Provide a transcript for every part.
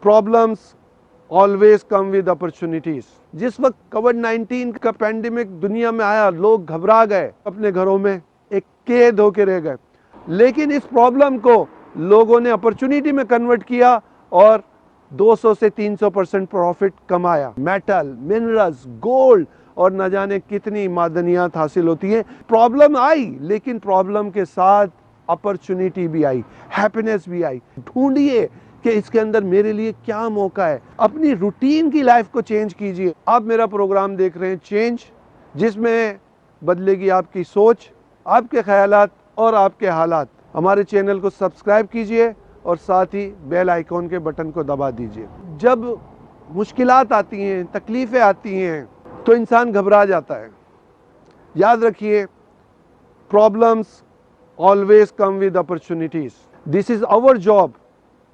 Problems always come with opportunities. जिस वक्त कोविड-19 का पैंडेमिक दुनिया में आया, लोग घबरा गए, अपने घरों में एक कैद होकर रह गए, लेकिन इस प्रॉब्लम को लोगों ने अपॉर्चुनिटी में कन्वर्ट किया और 200 से 300% प्रॉफिट कमाया। मेटल, मिनरल्स, गोल्ड और न जाने कितनी मादनियात हासिल होती है। प्रॉब्लम आई, लेकिन प्रॉब्लम के साथ अपॉर्चुनिटी भी आई, हैप्पीनेस भी आई। ढूंढिए कि इसके अंदर मेरे लिए क्या मौका है। अपनी रूटीन की लाइफ को चेंज कीजिए। आप मेरा प्रोग्राम देख रहे हैं चेंज, जिसमें बदलेगी आपकी सोच, आपके ख्यालात और आपके हालात। हमारे चैनल को सब्सक्राइब कीजिए और साथ ही बेल आइकॉन के बटन को दबा दीजिए। जब मुश्किलात आती हैं, तकलीफ़ें आती हैं, तो इंसान घबरा जाता है। याद रखिए, problems always come with opportunities. This is our job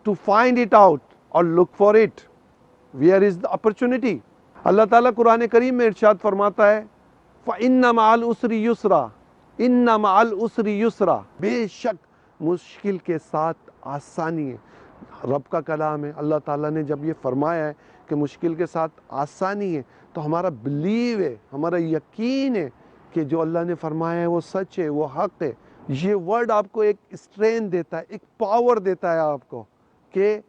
to find it out और look for it. Where is the opportunity? अल्लाह ताला कुरान करीम में इरशाद फरमाता है, फ़इन्ना मअल उसरी युसरा, इन्ना मअल उसरी युसरा। बेशक मुश्किल के साथ आसानी है। रब का कलाम है। अल्लाह ताला ने जब ये फरमाया है कि मुश्किल के साथ आसानी है, तो हमारा बिलीव है, हमारा यकीन है कि जो अल्लाह ने फरमाया है वो सच है, वो हक है। ये वर्ड आपको एक स्ट्रेंथ देता है, एक पावर देता है आपको कि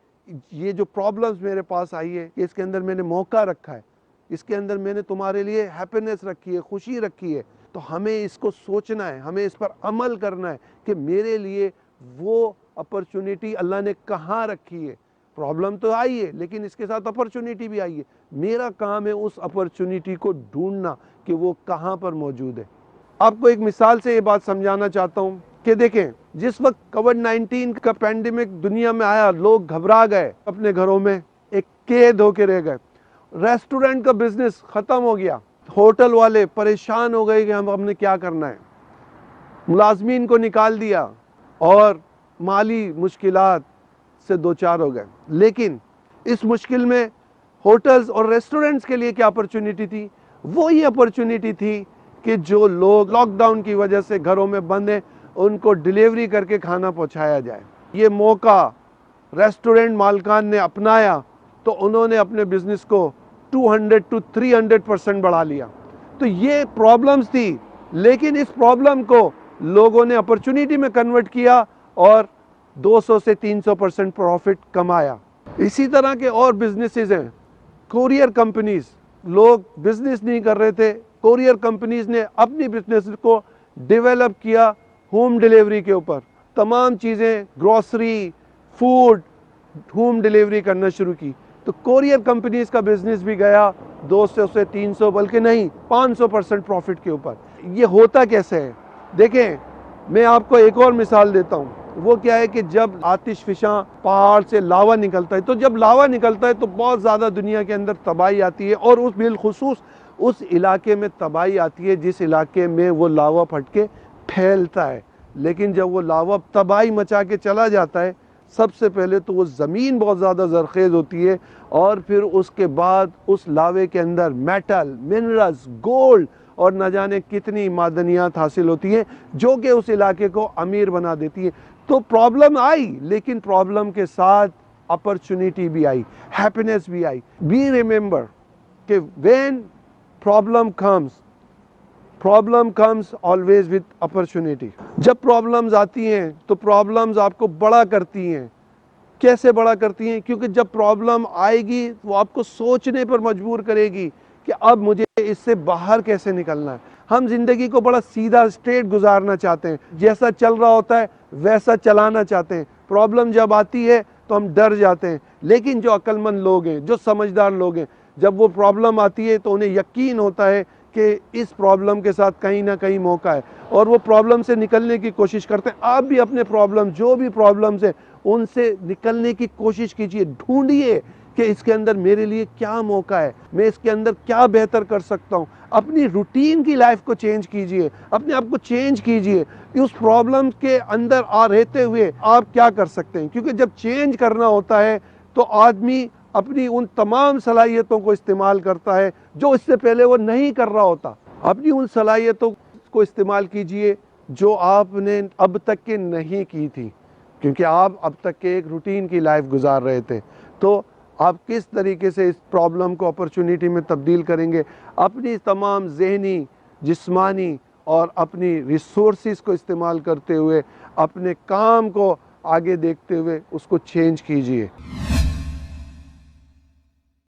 ये जो प्रॉब्लम्स मेरे पास आई है, इसके अंदर मैंने मौका रखा है, इसके अंदर मैंने तुम्हारे लिए हैप्पीनेस रखी है, खुशी रखी है। तो हमें इसको सोचना है, हमें इस पर अमल करना है कि मेरे लिए वो अपॉर्चुनिटी अल्लाह ने कहाँ रखी है। प्रॉब्लम तो आई है, लेकिन इसके साथ अपॉर्चुनिटी भी आई है। मेरा काम है उस अपॉर्चुनिटी को ढूंढना कि वो कहाँ पर मौजूद है। आपको एक मिसाल से ये बात समझाना चाहता हूँ कि देखें, जिस वक्त कोविड-19 का पैंडेमिक दुनिया में आया, लोग घबरा गए, अपने घरों में एक कैद होकर रह गए। रेस्टोरेंट का बिजनेस ख़त्म हो गया। होटल वाले परेशान हो गए कि हमने क्या करना है। मुलाजमीन को निकाल दिया और माली मुश्किलात से दो चार हो गए। लेकिन इस मुश्किल में होटल्स और रेस्टोरेंट्स के लिए क्या अपॉर्चुनिटी थी? वो ही अपॉर्चुनिटी थी कि जो लोग लॉकडाउन की वजह से घरों में बंद हैं, उनको डिलीवरी करके खाना पहुंचाया जाए। ये मौका रेस्टोरेंट मालिकान ने अपनाया तो उन्होंने अपने बिजनेस को 200 to 300% बढ़ा लिया। तो ये प्रॉब्लम्स थी, लेकिन इस प्रॉब्लम को लोगों ने अपॉर्चुनिटी में कन्वर्ट किया और 200 से 300% प्रॉफिट कमाया। इसी तरह के और बिजनेसेस हैं। कोरियर कंपनीज, लोग बिजनेस नहीं कर रहे थे, कोरियर कंपनीज ने अपनी बिजनेस को डेवलप किया होम डिलीवरी के ऊपर। तमाम चीज़ें, ग्रोसरी, फूड, होम डिलीवरी करना शुरू की। तो कोरियर कंपनीज का बिजनेस भी गया 200 से 300 बल्कि नहीं 500% प्रॉफिट के ऊपर। ये होता कैसे है? देखें, मैं आपको एक और मिसाल देता हूँ। वो क्या है कि जब आतिश फिशा पहाड़ से लावा निकलता है, तो जब लावा निकलता है तो बहुत ज़्यादा दुनिया के अंदर तबाही आती है, और उस बिलखुसूस उस इलाके में तबाही आती है जिस इलाके में वो लावा फट के फैलता है। लेकिन जब वो लावा तबाही मचा के चला जाता है, सबसे पहले तो वो ज़मीन बहुत ज़्यादा ज़रखेज़ होती है, और फिर उसके बाद उस लावे के अंदर मेटल, मिनरल्स, गोल्ड और न जाने कितनी मादनियात हासिल होती हैं, जो कि उस इलाके को अमीर बना देती है। तो प्रॉब्लम आई, लेकिन प्रॉब्लम के साथ अपॉर्चुनिटी भी आई, हैप्पीनेस भी आई। बी रिमेंबर कि when problem comes always with opportunity. जब प्रॉब्लम्स आती हैं तो प्रॉब्लम्स आपको बड़ा करती हैं। कैसे बड़ा करती हैं? क्योंकि जब प्रॉब्लम आएगी वो आपको सोचने पर मजबूर करेगी कि अब मुझे इससे बाहर कैसे निकलना है। हम जिंदगी को बड़ा सीधा स्ट्रेट गुजारना चाहते हैं, जैसा चल रहा होता है वैसा चलाना चाहते हैं। प्रॉब्लम जब आती है तो हम डर जाते हैं, लेकिन जो अक्लमंद लोग हैं, जो समझदार लोग हैं, जब वो प्रॉब्लम आती है तो उन्हें यकीन होता है कि इस प्रॉब्लम के साथ कहीं ना कहीं मौका है, और वो प्रॉब्लम से निकलने की कोशिश करते हैं। आप भी अपने प्रॉब्लम, जो भी प्रॉब्लम्स हैं, उनसे निकलने की कोशिश कीजिए। ढूंढिए कि इसके अंदर मेरे लिए क्या मौका है, मैं इसके अंदर क्या बेहतर कर सकता हूँ। अपनी रूटीन की लाइफ को चेंज कीजिए, अपने आप को चेंज कीजिए। उस प्रॉब्लम के अंदर रहते हुए आप क्या कर सकते हैं, क्योंकि जब चेंज करना होता है तो आदमी अपनी उन तमाम सलाहियतों को इस्तेमाल करता है जो इससे पहले वो नहीं कर रहा होता। अपनी उन सलाहियतों को इस्तेमाल कीजिए जो आपने अब तक के नहीं की थी, क्योंकि आप अब तक के एक रूटीन की लाइफ गुजार रहे थे। तो आप किस तरीके से इस प्रॉब्लम को अपॉर्चुनिटी में तब्दील करेंगे, अपनी तमाम ज़हनी, जिस्मानी और अपनी रिसोर्सेज को इस्तेमाल करते हुए अपने काम को आगे देखते हुए उसको चेंज कीजिए।